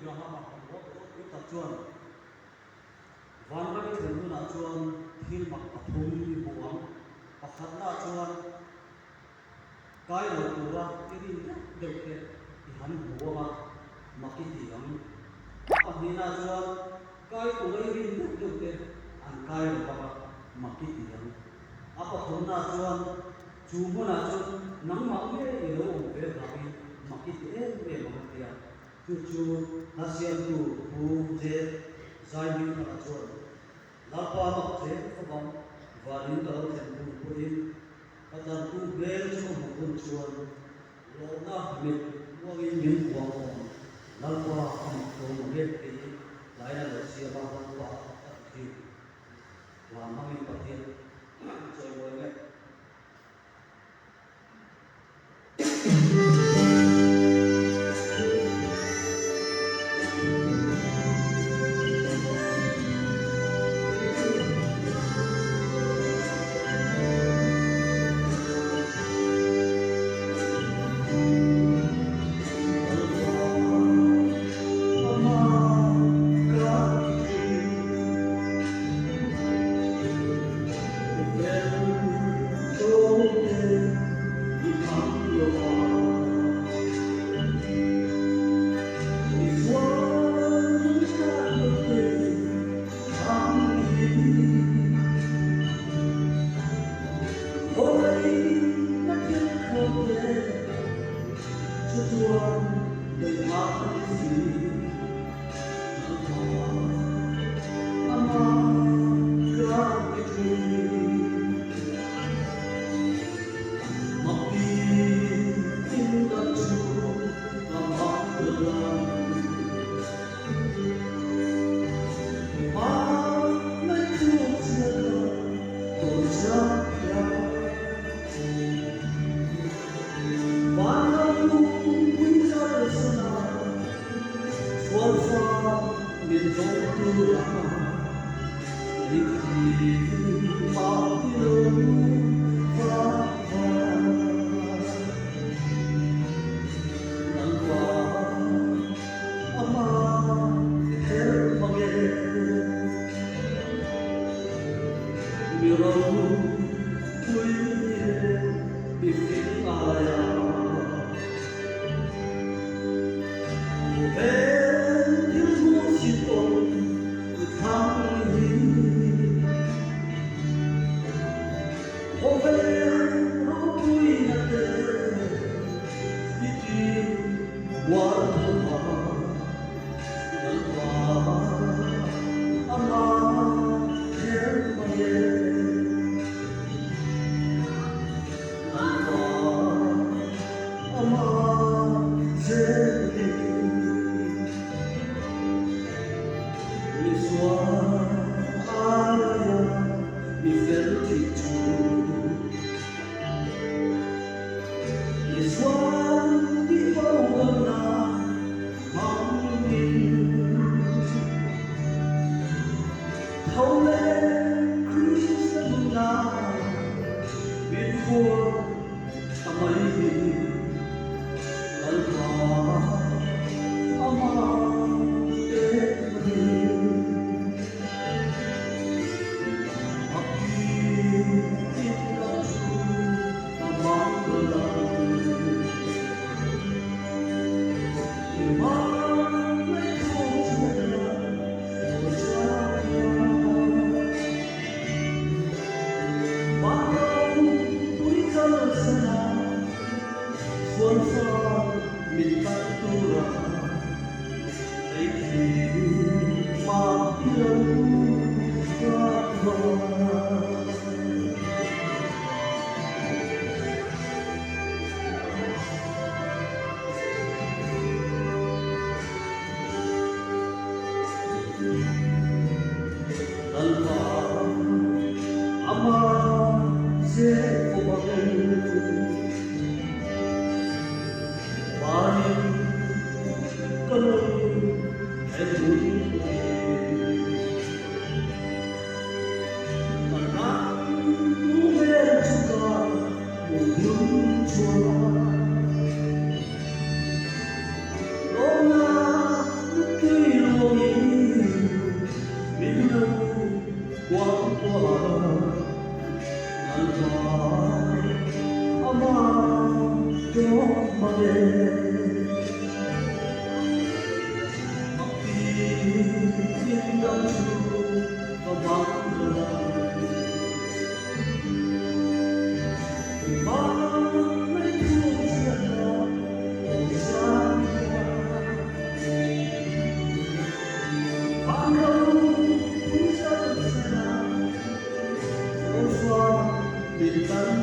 Abraham ko ita chuan van ra ni thlen na chuan thil mak pathum ni buang pakhat na chuan kai lo tura irin deuh te i han buanga maki tiang a ni na chuan kai tura irin deuh te an kai lo ba maki tiang a pathum na chuan chu muna chuan nang mak me i lo ve rawi maki te me ma tia chu hasiam tu hu je zai min na chuan la pa mak te khobam valin ka lo thlen bu puin atan tu bel chu mu kun chuan lo na mi wang in min wang on lal pa am to mo le ti lai na lo sia ba ba pa ti wa ma mi pa ti choi wo le thiên đông có vắng lời mang lấy thương giận lòng xa ban đầu cũng rất xa dấu xoa biển tận